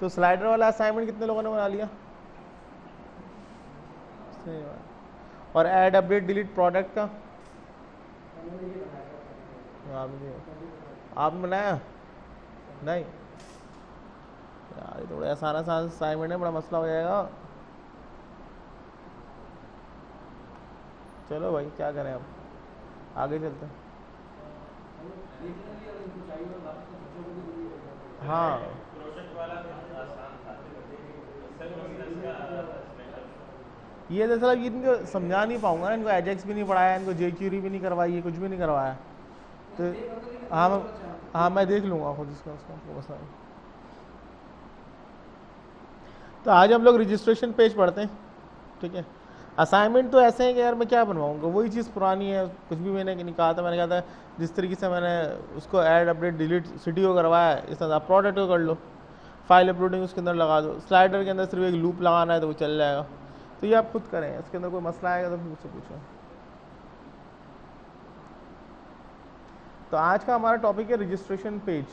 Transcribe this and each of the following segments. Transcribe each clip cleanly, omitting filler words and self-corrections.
तो स्लाइडर वाला असाइनमेंट कितने लोगों ने बना लिया? सही बात। और ऐड अपडेट डिलीट प्रोडक्ट का आप आपने बनाया? नहीं यार, ये थोड़ा आसान आसान असाइनमेंट है, बड़ा मसला हो जाएगा। चलो भाई क्या करें अब, आगे चलते हैं। हाँ प्रोजेक्ट वाला आसान था, इससे भी हमने इसका सिलेक्टर ये दरअसल अब इनको समझा नहीं पाऊंगा ना, इनको एजेक्स भी नहीं पढ़ाया, इनको जे क्यूरी भी नहीं करवाई, ये कुछ भी नहीं करवाया। तो हाँ हाँ मैं देख लूँगा खुद इसका, उसका मसला नहीं। तो आज हम लोग रजिस्ट्रेशन पेज पढ़ते हैं, ठीक है। असाइनमेंट तो ऐसे हैं कि यार मैं क्या बनवाऊंगा, वही चीज़ पुरानी है, कुछ भी मैंने नहीं कहा था। मैंने कहा था जिस तरीके से मैंने उसको ऐड अपडेट डिलीट सिटी को करवाया है, इस तरह प्रोडक्ट को कर लो, फाइल अपलोडिंग उसके अंदर लगा दो, स्लाइडर के अंदर सिर्फ एक लूप लगाना है तो वो चल जाएगा। तो ये आप खुद करें, इसके अंदर कोई मसला आएगा तो मुझसे पूछो। तो आज का हमारा टॉपिक है रजिस्ट्रेशन पेज।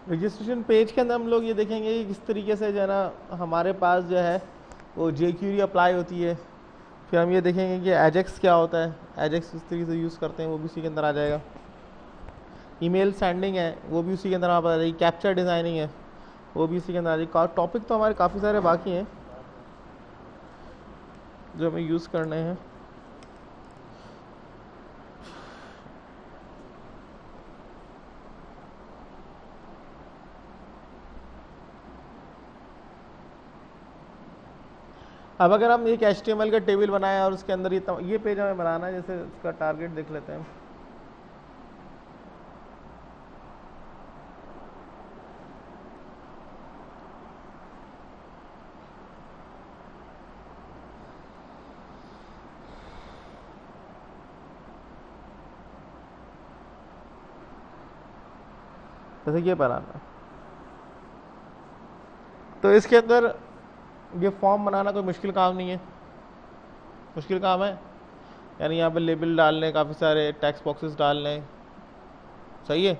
रजिस्ट्रेशन पेज के अंदर हम लोग ये देखेंगे कि किस तरीके से जो है ना हमारे पास जो है वो जे क्यूरी अप्लाई होती है। फिर हम ये देखेंगे कि एजेक्स क्या होता है, एजेक्स किस तरीके से यूज़ करते हैं, वो भी उसी के अंदर आ जाएगा। ईमेल सेंडिंग है वो भी उसी के अंदर आ जाएगी। कैप्चर डिज़ाइनिंग है वो भी इसी के अंदर आ जाएगी। टॉपिक तो हमारे काफ़ी सारे बाकी हैं जो हमें यूज़ करने हैं। अब अगर हम एक HTML का टेबल बनाएं और उसके अंदर ये पेज हमें बनाना है, जैसे उसका टारगेट देख लेते हैं। जैसे ये बनाना है, तो इसके अंदर ये फॉर्म बनाना कोई मुश्किल काम नहीं है, मुश्किल काम है। यानी यहाँ पे लेबल डालने, काफ़ी सारे टेक्स्ट बॉक्सेस डालने, सही है।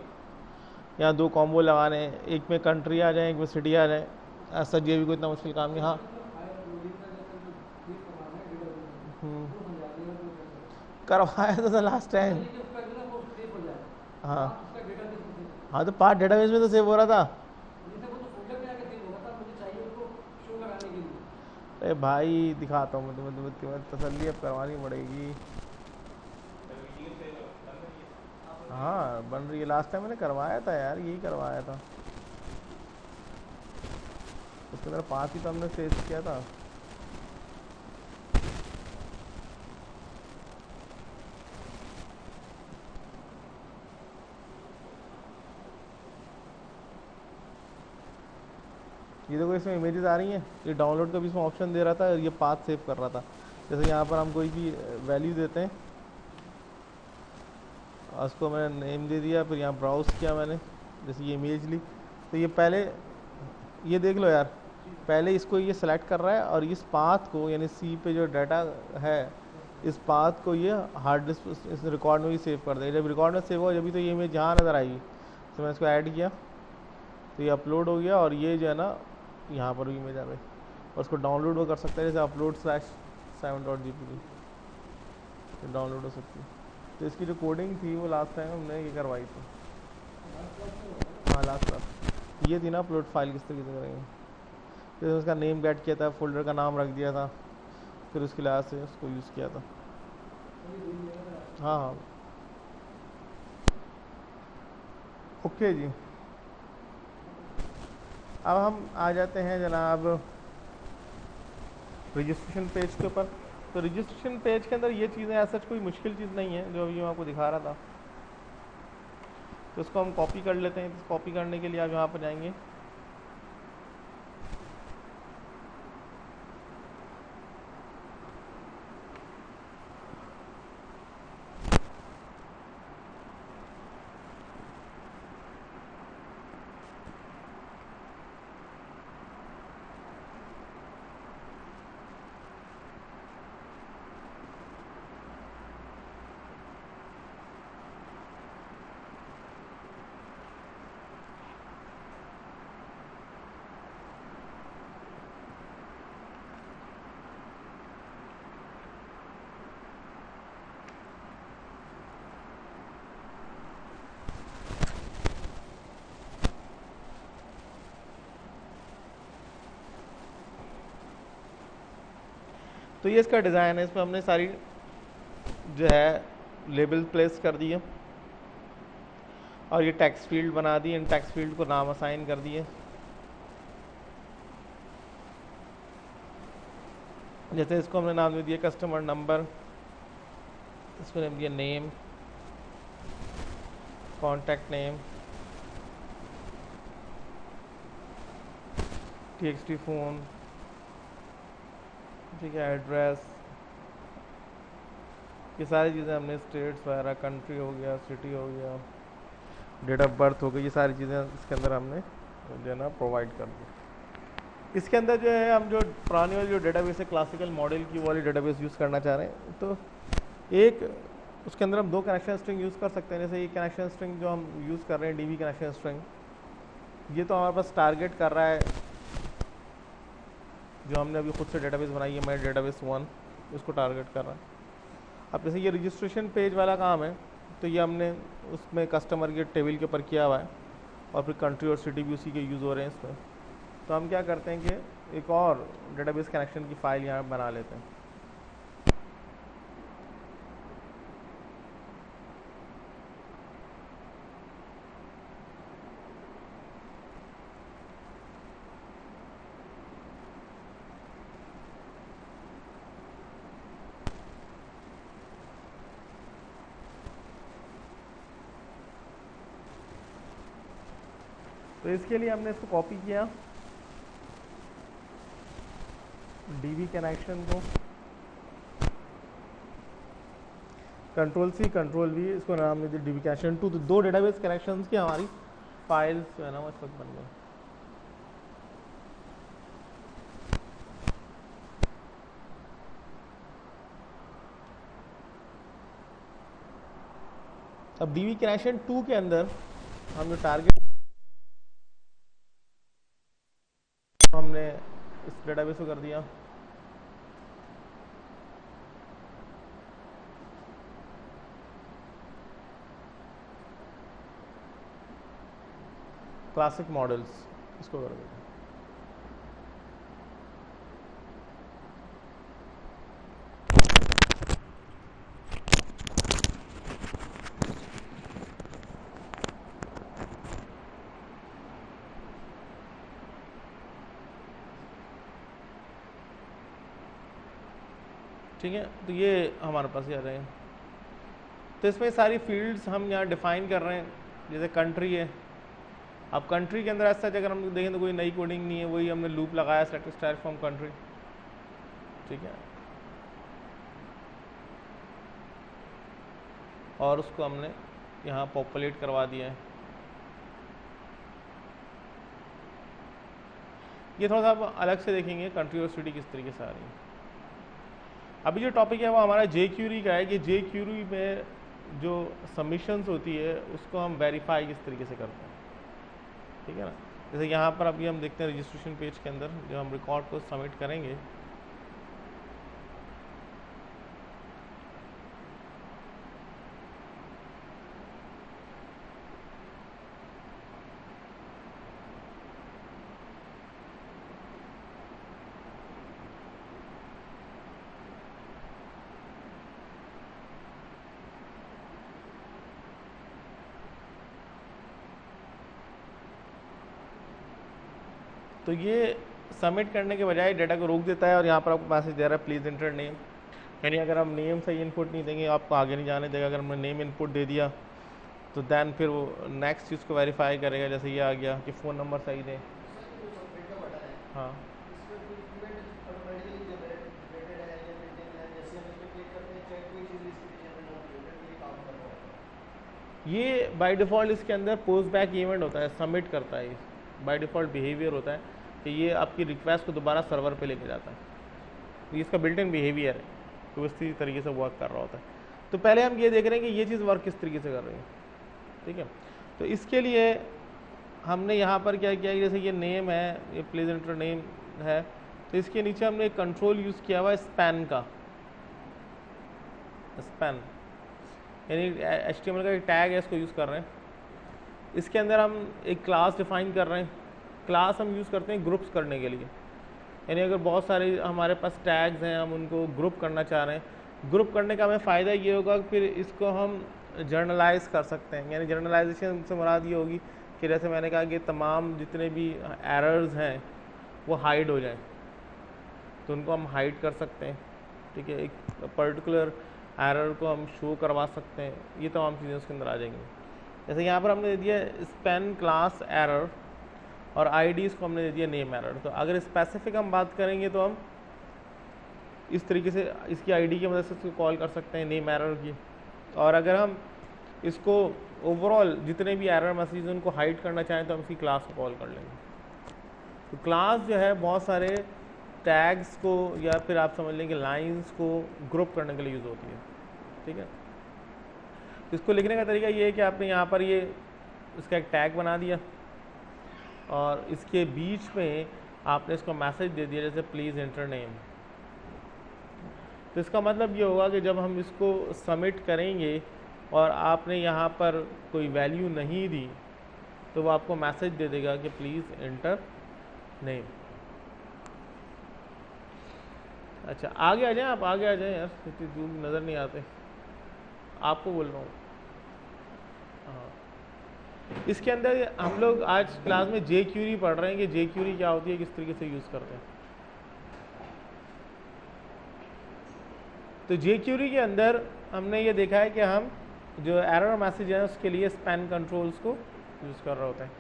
यहाँ दो कॉम्बो लगाने हैं, एक में कंट्री आ जाए, एक में सिटी आ जाए। ऐसा ये भी कोई इतना मुश्किल काम नहीं। हाँ करवाया तो लास्ट टाइम। हाँ हाँ तो पार्ट डेटाबेस में तो सेव हो रहा था। अरे भाई दिखाता हूँ मैं तुम्हें तसल्ली अब करवानी पड़ेगी। हाँ बन रही है, लास्ट टाइम मैंने करवाया था यार, यही करवाया था। उसके अंदर 5 ही तो हमने सेव किया था। ये देखो इसमें इमेजेस आ रही हैं, ये डाउनलोड का भी इसमें ऑप्शन दे रहा था, ये पाथ सेव कर रहा था। जैसे यहाँ पर हम कोई भी वैल्यू देते हैं, उसको मैंने नेम दे दिया, फिर यहाँ ब्राउज़ किया मैंने, जैसे ये इमेज ली, तो ये पहले ये देख लो यार, पहले इसको ये सेलेक्ट कर रहा है और इस पाथ को, यानी सी पे जो डाटा है, इस पाथ को ये हार्ड डिस्क इस रिकॉर्ड में भी सेव कर देगा। जब रिकॉर्ड में सेव हो जब भी तो ये इमेज यहाँ नज़र आएगी। तो मैं इसको ऐड किया तो ये अपलोड हो गया, और ये जो है ना यहाँ पर भी इमेज आ गई। और उसको डाउनलोड वो कर सकते हैं, जैसे upload/7.jpg डाउनलोड हो सकती है। तो इसकी जो कोडिंग थी वो लास्ट टाइम हमने ये करवाई थी। हाँ लास्ट क्लास ये थी ना, अपलोड फाइल किस तरीके से करेंगे। फिर उसका नेम गेट किया था, फोल्डर का नाम रख दिया था, फिर उसके लिहाज से उसको यूज़ किया था। हाँ हाँ ओके जी। अब हम आ जाते हैं जनाब रजिस्ट्रेशन पेज के ऊपर। तो रजिस्ट्रेशन पेज के अंदर ये चीज़ें ऐसा कोई मुश्किल चीज़ नहीं है जो अभी मैं आपको दिखा रहा था। तो इसको हम कॉपी कर लेते हैं। कॉपी करने के लिए आप यहाँ पर जाएंगे, तो ये इसका डिज़ाइन है, इसमें हमने सारी जो है लेबल प्लेस कर दिए और ये टेक्स्ट फील्ड बना दिए, इन टेक्स्ट फील्ड को नाम असाइन कर दिए। जैसे इसको हमने नाम दे दिया कस्टमर नंबर, इसको नाम दिया name, contact name, TXT phone, ठीक है, एड्रेस, ये सारी चीज़ें हमने स्टेट्स वगैरह, कंट्री हो गया, सिटी हो गया, डेट ऑफ बर्थ हो गई, ये सारी चीज़ें इसके अंदर हमने जो है ना प्रोवाइड कर दी। इसके अंदर जो है हम जो पुरानी वाली जो डेटाबेस है क्लासिकल मॉडल की वाली डेटाबेस यूज़ करना चाह रहे हैं, तो एक उसके अंदर हम 2 कनेक्शन स्ट्रिंग यूज़ कर सकते हैं। जैसे ये कनेक्शन स्ट्रिंग जो हम यूज़ कर रहे हैं DB कनेक्शन स्ट्रिंग, ये तो हमारे पास टारगेट कर रहा है जो हमने अभी खुद से डेटाबेस बनाई है, मेरा डेटाबेस 1 उसको टारगेट कर रहा है। अब जैसे ये रजिस्ट्रेशन पेज वाला काम है, तो ये हमने उसमें कस्टमर के टेबल के ऊपर किया हुआ है और फिर कंट्री और सिटी भी उसी के यूज़ हो रहे हैं इसमें। तो हम क्या करते हैं कि एक और डेटाबेस कनेक्शन की फ़ाइल यहाँ बना लेते हैं। तो इसके लिए हमने इसको कॉपी किया DB कनेक्शन को, Ctrl+C Ctrl+V, इसको नाम दे दिया DB कनेक्शन 2। तो 2 डेटाबेस कनेक्शंस की हमारी फाइल्स जो है ना वो इस वक्त बन गई। अब DB कनेक्शन 2 के अंदर हम जो टारगेट हमने इस डेटाबेस को कर दिया, क्लासिक मॉडल्स, इसको कर दिया। ठीक है, तो ये हमारे पास ये आ रहे हैं। तो इसमें सारी फील्ड्स हम यहाँ डिफाइन कर रहे हैं। जैसे कंट्री है, अब कंट्री के अंदर ऐसा अगर हम देखें तो कोई नई कोडिंग नहीं है, वही हमने लूप लगाया सेलेक्ट स्टाइल फ्रॉम कंट्री, ठीक है, और उसको हमने यहाँ पॉपुलेट करवा दिया है। ये थोड़ा सा अलग से देखेंगे कंट्री और सिटी किस तरीके से आ रही है। अभी जो टॉपिक है वो हमारा jQuery का है कि jQuery में जो सबमिशंस होती है उसको हम वेरीफाई किस तरीके से करते हैं, ठीक है ना। जैसे यहाँ पर अभी हम देखते हैं रजिस्ट्रेशन पेज के अंदर जो हम रिकॉर्ड को सबमिट करेंगे, तो ये सबमिट करने के बजाय डाटा को रोक देता है और यहाँ पर आपको मैसेज दे रहा है प्लीज़ इंटर नेम, यानी अगर हम नेम सही इनपुट नहीं देंगे आपको आगे नहीं जाने देगा। अगर हमने नेम इनपुट दे दिया तो दैन फिर वो नेक्स्ट चीज़ को वेरीफाई करेगा। जैसे ये आ गया कि फ़ोन नंबर सही दें। हाँ, ये बाय डिफ़ॉल्ट इसके अंदर पोस्ट बैक इवेंट होता है, सबमिट करता है, बाय डिफ़ॉल्ट बिहेवियर होता है कि ये आपकी रिक्वेस्ट को दोबारा सर्वर पे लेके जाता है। ये इसका बिल्ट इन बिहेवियर है, तो इसी तरीके से वर्क कर रहा होता है। तो पहले हम ये देख रहे हैं कि ये चीज़ वर्क किस तरीके से कर रही है, ठीक है। तो इसके लिए हमने यहाँ पर क्या किया, जैसे ये नेम है, ये प्लीज एंटर नेम है, तो इसके नीचे हमने एक कंट्रोल यूज़ किया हुआ है स्पैन का, स्पैन यानी HTML का एक टैग है, इसको यूज़ कर रहे हैं। इसके अंदर हम एक क्लास डिफाइन कर रहे हैं। क्लास हम यूज़ करते हैं ग्रुप्स करने के लिए, यानी अगर बहुत सारे हमारे पास टैग्स हैं, हम उनको ग्रुप करना चाह रहे हैं, ग्रुप करने का हमें फ़ायदा ये होगा कि फिर इसको हम जर्नलाइज कर सकते हैं। यानी जर्नलाइजेशन से मुराद ये होगी कि जैसे मैंने कहा कि तमाम जितने भी एरर्स हैं वो हाइड हो जाएं, तो उनको हम हाइड कर सकते हैं। ठीक है, एक पर्टिकुलर एरर को हम शो करवा सकते हैं, ये तमाम चीज़ें उसके अंदर आ जाएंगी। जैसे यहाँ पर हमने दे दिया स्पैन क्लास एरर और आईडीज़ को हमने दे दिया नेम एरर। तो अगर स्पेसिफिक हम बात करेंगे तो हम इस तरीके से इसकी आईडी की मदद से इसको कॉल कर सकते हैं नेम एरर की। और अगर हम इसको ओवरऑल जितने भी एरर मैसेज उनको हाइड करना चाहें तो हम इसकी क्लास को कॉल कर लेंगे। तो क्लास जो है बहुत सारे टैग्स को या फिर आप समझ लें कि लाइंस को ग्रुप करने के लिए यूज़ होती है। ठीक है, इसको लिखने का तरीका ये है कि आपने यहाँ पर ये इसका एक टैग बना दिया और इसके बीच में आपने इसको मैसेज दे दिया जैसे प्लीज़ एंटर नेम। तो इसका मतलब ये होगा कि जब हम इसको सबमिट करेंगे और आपने यहाँ पर कोई वैल्यू नहीं दी तो वो आपको मैसेज दे देगा कि प्लीज़ एंटर नेम। अच्छा, आगे आ जाएं, आप आगे आ जाएं यार, इतनी दूर नज़र नहीं आते, आपको बोल रहा हूँ। हाँ, इसके अंदर हम लोग आज क्लास में जे क्यूरी पढ़ रहे हैं कि जे क्यूरी क्या होती है, किस तरीके से यूज़ करते हैं। तो जे क्यूरी के अंदर हमने ये देखा है कि हम जो एरर मैसेज है उसके लिए स्पैन कंट्रोल्स को यूज़ कर रहे होते हैं।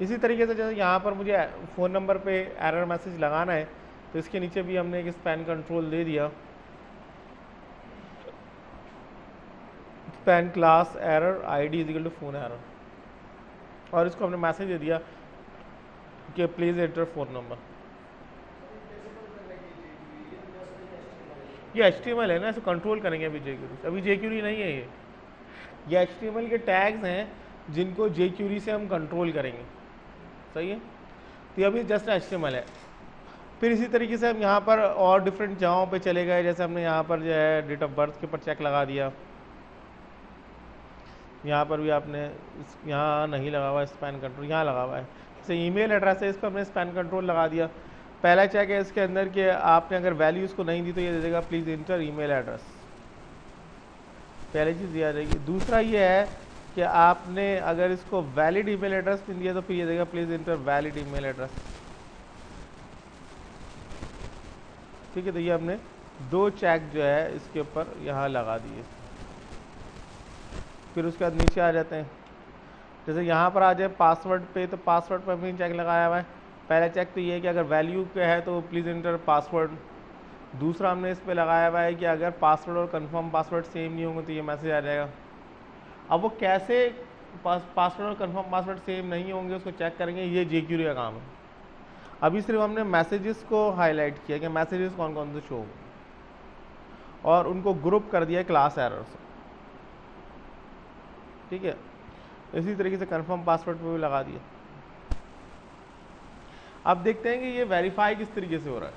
इसी तरीके से जैसे यहाँ पर मुझे फ़ोन नंबर पे एरर मैसेज लगाना है तो इसके नीचे भी हमने एक स्पैन कंट्रोल दे दिया, span class error ID is equal to phone error, और इसको हमने मैसेज दे दिया कि प्लीज़ एंटर फ़ोन नंबर। ये HTML है ना, इसको कंट्रोल करेंगे अभी jQuery। अभी jQuery नहीं है ये HTML के टैग्स हैं जिनको jQuery से हम कंट्रोल करेंगे। सही है, तो अभी जस्ट HTML है। फिर इसी तरीके से हम यहाँ पर और डिफरेंट जगहों पे चले गए, जैसे हमने यहाँ पर जो है डेट ऑफ बर्थ के ऊपर चेक लगा दिया, यहाँ पर भी आपने यहाँ नहीं लगा हुआ है स्पैन कंट्रोल, यहाँ लगा हुआ है। जैसे ईमेल एड्रेस है, इस पर हमने स्पैन कंट्रोल लगा दिया। पहला चेक है इसके अंदर कि आपने अगर वैल्यूज़ को नहीं दी तो ये दे देगा प्लीज़ इंटर ईमेल एड्रेस, पहली चीज़ ये आ जाएगी। दूसरा ये है कि आपने अगर इसको वैलिड ईमेल एड्रेस नहीं दिया तो फिर ये देगा please inter valid email address. ठीक है, तो ये हमने दो चेक जो है इसके ऊपर यहाँ लगा दिए। फिर उसके बाद नीचे आ जाते हैं, जैसे यहाँ पर आ जाए पासवर्ड पे, तो पासवर्ड पर भी चेक लगाया हुआ है। पहला चेक तो ये है कि अगर वैल्यू का है तो प्लीज़ इंटर पासवर्ड। दूसरा हमने इस पे लगाया हुआ है कि अगर पासवर्ड और कंफर्म पासवर्ड सेम नहीं होंगे तो ये मैसेज आ जाएगा। अब वो कैसे पासवर्ड और कंफर्म पासवर्ड सेम नहीं होंगे उसको चेक करेंगे, ये jQuery का काम है। अभी सिर्फ हमने मैसेजेस को हाईलाइट किया कि मैसेजेस कौन कौन से शो हो, और उनको ग्रुप कर दिया क्लास एरर से। ठीक है, इसी तरीके से कंफर्म पासवर्ड पे भी लगा दिया। अब देखते हैं कि ये वेरीफाई किस तरीके से हो रहा है,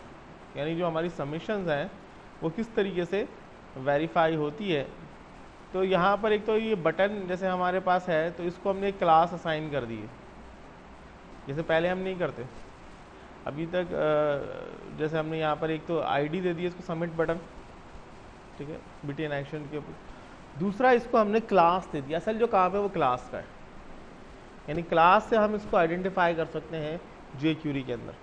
यानी जो हमारी सबमिशंस हैं वो किस तरीके से वेरीफाई होती है। तो यहाँ पर एक तो ये बटन जैसे हमारे पास है तो इसको हमने एक क्लास असाइन कर दी है, जैसे पहले हम नहीं करते अभी तक। जैसे हमने यहाँ पर एक तो आईडी दे दी इसको सबमिट बटन, ठीक है, BTN एक्शन के ऊपर। दूसरा इसको हमने क्लास दे दिया, असल जो काम है वो क्लास का है, यानी क्लास से हम इसको आइडेंटिफाई कर सकते हैं jQuery के अंदर।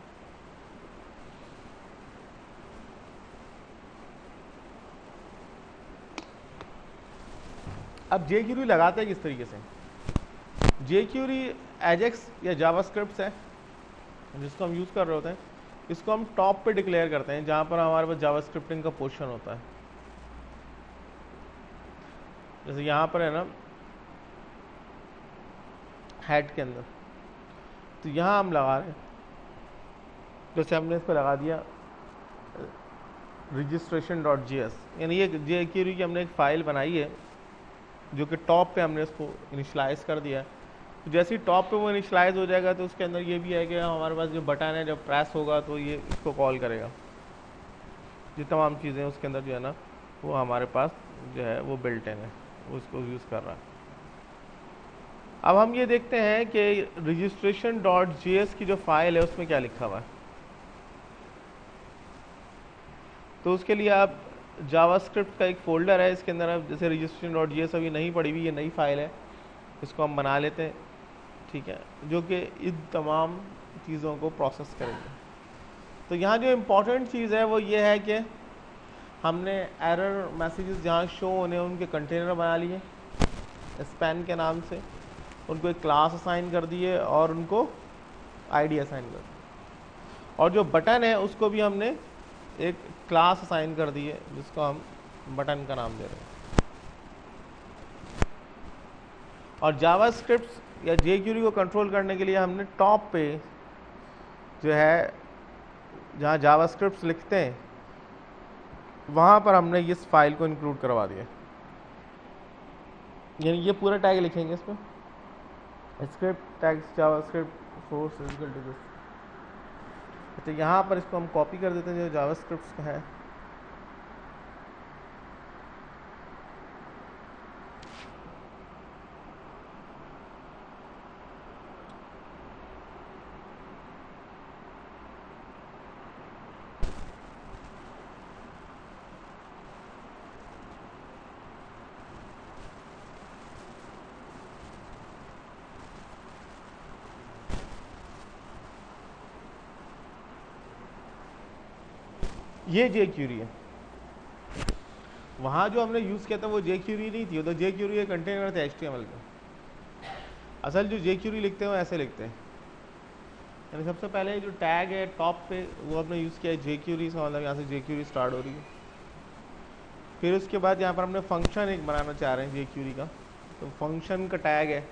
अब jQuery लगाते हैं किस तरीके से। jQuery एजेक्स या जावास्क्रिप्ट है जिसको हम यूज़ कर रहे होते हैं, इसको हम टॉप पे डिक्लेयर करते हैं जहाँ पर हमारे पास जावास्क्रिप्टिंग का पोर्शन होता है। जैसे यहाँ पर है ना हेड के अंदर, तो यहाँ हम लगा रहे हैं, जैसे हमने इसको लगा दिया registration.js, यानी ये jQuery की हमने एक फ़ाइल बनाई है जो कि टॉप पे हमने इसको इनिशलाइज कर दिया है। तो जैसे ही टॉप पे वो इनिशलाइज हो जाएगा तो उसके अंदर ये भी है कि हमारे पास जो बटन है जब प्रेस होगा तो ये इसको कॉल करेगा। ये तमाम चीज़ें उसके अंदर जो है ना वो हमारे पास जो है वो बिल्ट इन है, वो उसको यूज़ कर रहा है। अब हम ये देखते हैं कि registration.js की जो फाइल है उसमें क्या लिखा हुआ है। तो उसके लिए आप जावास्क्रिप्ट का एक फ़ोल्डर है, इसके अंदर आप जैसे registration.js अभी नहीं पड़ी हुई, ये नई फाइल है, इसको हम बना लेते हैं, ठीक है, जो कि इन तमाम चीज़ों को प्रोसेस करेंगे। तो यहाँ जो इम्पोर्टेंट चीज़ है वो ये है कि हमने एरर मैसेजेस जहाँ शो होने उनके कंटेनर बना लिए स्पैन के नाम से, उनको एक क्लास असाइन कर दिए और उनको आईडी असाइन कर दी, और जो बटन है उसको भी हमने एक क्लास असाइन कर दी है जिसको हम बटन का नाम दे रहे हैं। और जावास्क्रिप्ट या jQuery को कंट्रोल करने के लिए हमने टॉप पे जो है जहाँ जावास्क्रिप्ट लिखते हैं वहाँ पर हमने इस फाइल को इंक्लूड करवा दिया, यानी ये पूरा टैग लिखेंगे इसमें, script tags JavaScript source equal to this. अच्छा, यहाँ पर इसको हम कॉपी कर देते हैं जो जावास्क्रिप्ट का है, ये jQuery है। वहाँ जो हमने यूज़ किया था वो jQuery नहीं थी, वो तो jQuery के कंटेनर थे HTML के। असल जो jQuery लिखते हैं वो ऐसे लिखते हैं, यानी सबसे पहले जो टैग है टॉप पे वो हमने यूज़ किया है jQuery, इसका मतलब यहाँ से jQuery स्टार्ट हो रही है। फिर उसके बाद यहाँ पर हमने फंक्शन एक बनाना चाह रहे हैं jQuery का, तो फंक्शन का टैग है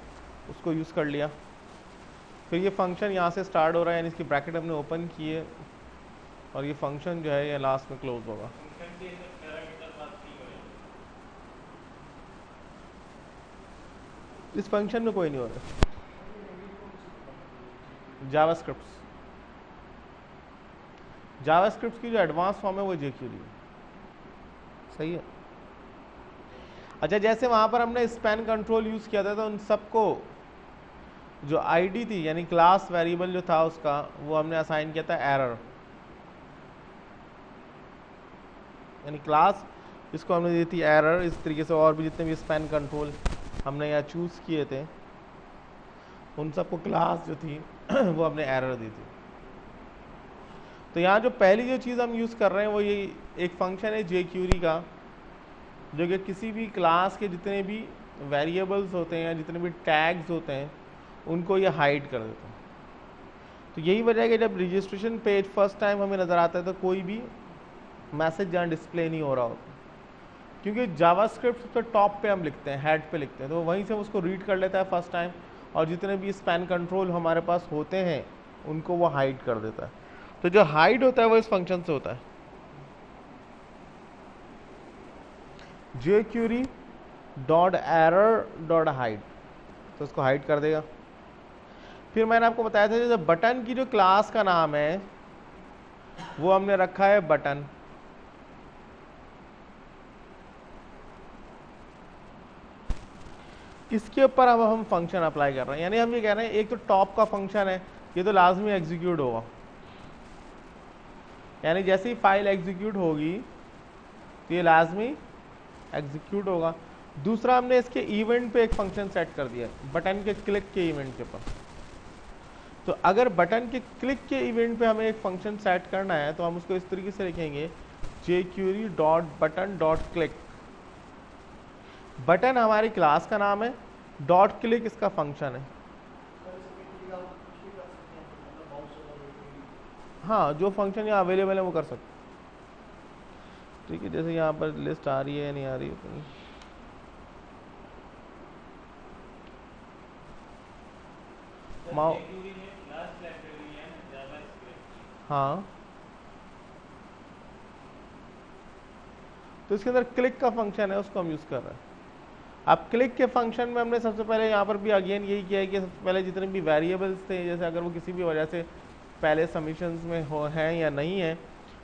उसको यूज़ कर लिया। फिर ये फंक्शन यहाँ से स्टार्ट हो रहा है, यानी इसकी ब्रैकेट हमने ओपन की है, और ये फंक्शन जो है ये लास्ट में क्लोज होगा। इस फंक्शन में कोई नहीं हो रहा, जावास्क्रिप्ट की जो एडवांस फॉर्म है वो jQuery है, सही है। अच्छा, जैसे वहां पर हमने स्पैन कंट्रोल यूज किया था तो उन सबको जो आईडी थी यानी क्लास वेरिएबल जो था उसका वो हमने असाइन किया था एरर, यानी क्लास जिसको हमने दी थी एरर। इस तरीके से और भी जितने भी स्पैन कंट्रोल हमने यहाँ चूज़ किए थे उन सबको क्लास जो थी वो हमने एरर दी थी। तो यहाँ जो पहली जो चीज़ हम यूज़ कर रहे हैं वो ये एक फंक्शन है jQuery का, जो कि किसी भी क्लास के जितने भी वेरिएबल्स होते हैं या जितने भी टैग्स होते हैं उनको ये हाइड कर देता है। तो यही वजह है कि जब रजिस्ट्रेशन पेज फर्स्ट टाइम हमें नज़र आता है तो कोई भी मैसेज जहाँ डिस्प्ले नहीं हो रहा होता, क्योंकि जावास्क्रिप्ट सबसे टॉप पे हम लिखते हैं, हेड पे लिखते हैं, तो वहीं से उसको रीड कर लेता है फर्स्ट टाइम, और जितने भी स्पैन कंट्रोल हमारे पास होते हैं उनको वो हाइड कर देता है। तो जो हाइड होता है वो इस फंक्शन से होता है, jQuery.error.hide, तो उसको हाइड कर देगा। फिर मैंने आपको बताया था जो बटन की जो क्लास का नाम है वो हमने रखा है बटन। इसके ऊपर अब हम फंक्शन अप्लाई कर रहे हैं, यानी हम ये कह रहे हैं एक तो टॉप का फंक्शन है ये तो लाजमी एग्जीक्यूट होगा, यानी जैसे ही फाइल एग्जीक्यूट होगी तो ये लाजमी एग्जीक्यूट होगा। दूसरा हमने इसके इवेंट पे एक फंक्शन सेट कर दिया है बटन के क्लिक के इवेंट के ऊपर। तो अगर बटन के क्लिक के इवेंट पे हमें एक फंक्शन सेट करना है तो हम उसको इस तरीके से लिखेंगे jQuery.button.click। बटन हमारी क्लास का नाम है, डॉट क्लिक इसका फंक्शन है। हाँ, जो फंक्शन यहाँ अवेलेबल है वो कर सकते, ठीक है। जैसे यहाँ पर लिस्ट आ रही है या नहीं आ रही है, हाँ, तो इसके अंदर क्लिक का फंक्शन है उसको हम यूज कर रहे हैं। अब क्लिक के फंक्शन में हमने सबसे पहले यहाँ पर भी अगेन यही किया है कि सबसे पहले जितने भी वेरिएबल्स थे, जैसे अगर वो किसी भी वजह से पहले सबमिशंस में हो हैं या नहीं है,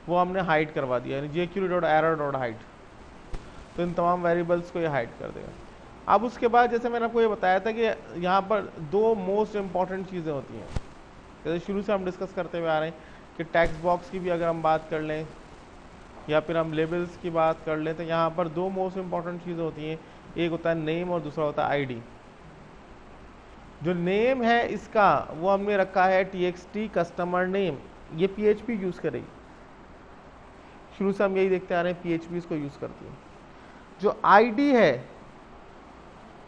वो हमने हाइड करवा दिया, यानी jQuery.error.hide, तो इन तमाम वेरिएबल्स को ये हाइड कर देगा। अब उसके बाद जैसे मैंने आपको ये बताया था कि यहाँ पर दो मोस्ट इम्पॉर्टेंट चीज़ें होती हैं, जैसे शुरू से हम डिस्कस करते हुए आ रहे हैं कि टेक्स्ट बॉक्स की भी अगर हम बात कर लें या फिर हम लेबल्स की बात कर लें तो यहाँ पर दो मोस्ट इंपॉर्टेंट चीज़ें होती हैं, एक होता है नेम और दूसरा होता है आईडी। जो नेम है इसका वो हमने रखा है txt कस्टमर नेम, ये PHP यूज़ करेगी, शुरू से हम यही देखते आ रहे हैं PHP इसको यूज़ करती है। जो आईडी है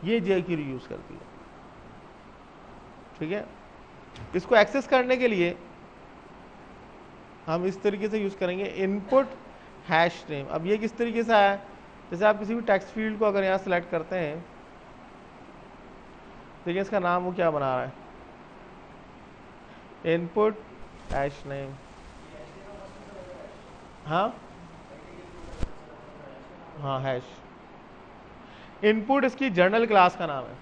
ये jQuery यूज़ करती है, ठीक है। इसको एक्सेस करने के लिए हम इस तरीके से यूज़ करेंगे इनपुट हैश नेम। अब ये किस तरीके से आया, जैसे आप किसी भी टेक्स्ट फील्ड को अगर यहाँ सेलेक्ट करते हैं, देखिए इसका नाम वो क्या बना रहा है, इनपुट हैश नेम। हाँ हाँ हैश। इनपुट इसकी जर्नल क्लास का नाम है,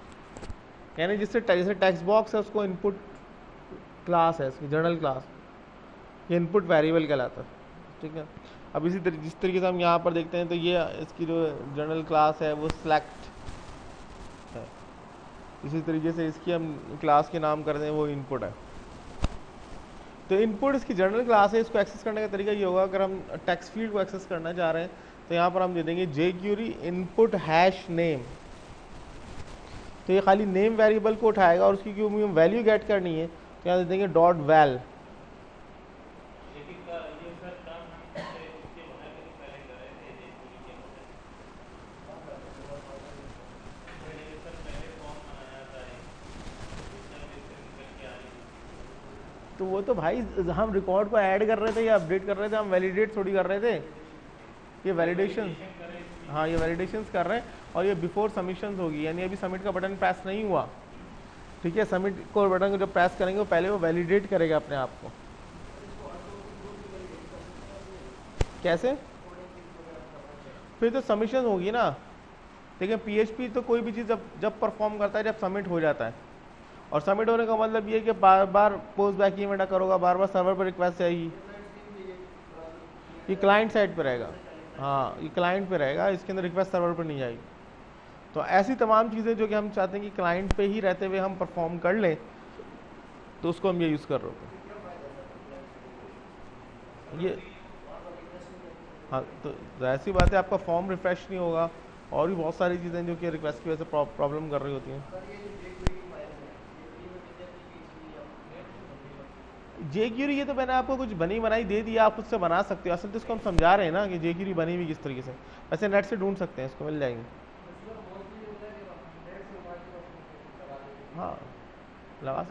यानी जिससे जैसे टेक्स्ट बॉक्स है उसको इनपुट क्लास है इसकी जर्नल क्लास, ये इनपुट वेरिएबल कहलाता है, ठीक है। अब इसी जिस तरीके से हम यहाँ पर देखते हैं तो ये इसकी जो जर्नल क्लास है वो सिलेक्ट है, इसी तरीके से इसकी हम क्लास के नाम करते हैं वो इनपुट है। तो इनपुट इसकी जर्नल क्लास है। इसको एक्सेस करने का तरीका ये होगा, अगर हम टेक्स्ट फील्ड को एक्सेस करना चाह रहे हैं तो यहाँ पर हम दे देंगे jQuery इनपुट हैश नेम। तो ये खाली नेम वेरिएबल को उठाएगा और उसकी क्योंकि हमें वैल्यू गेट करनी है तो यहाँ दे देंगे डॉट वैल। तो वो तो भाई हम रिकॉर्ड को ऐड कर रहे थे या अपडेट कर रहे थे, हम वैलिडेट थोड़ी कर रहे थे। ये वैलिडेशन, हाँ ये वैलिडेशंस कर रहे हैं और ये बिफोर सबमिशन होगी, यानी अभी सबमिट का बटन प्रेस नहीं हुआ, ठीक है। सबमिट को बटन को जब प्रेस करेंगे वो पहले वो वैलिडेट करेगा अपने आप को। कैसे? फिर तो सबमिशन होगी ना। देखिए PHP तो कोई भी चीज़ जब परफॉर्म करता है जब सबमिट हो जाता है, और सबमिट होने का मतलब ये है कि बार बार पोस्ट बैक इवेंट करोगा, बार बार सर्वर पर रिक्वेस्ट आएगी। ये क्लाइंट साइड पे रहेगा, हाँ ये क्लाइंट पे रहेगा, इसके अंदर रिक्वेस्ट सर्वर पर नहीं आएगी। तो ऐसी तमाम चीज़ें जो कि हम चाहते हैं कि क्लाइंट पे ही रहते हुए हम परफॉर्म कर लें, तो उसको हम ये यूज़ कर रहे होते हैं। ये हाँ, तो ऐसी बात है आपका फॉर्म रिफ्रेश नहीं होगा, और भी बहुत सारी चीज़ें जो कि रिक्वेस्ट की वजह से प्रॉब्लम कर रही होती हैं। jQuery ये तो मैंने आपको कुछ बनी बनाई दे दी, आप उससे बना सकते हो। असल तो इसको हम समझा रहे हैं ना कि jQuery बनी हुई किस तरीके से, वैसे नेट से ढूंढ सकते हैं, इसको मिल जाएंगे। हाँ लगा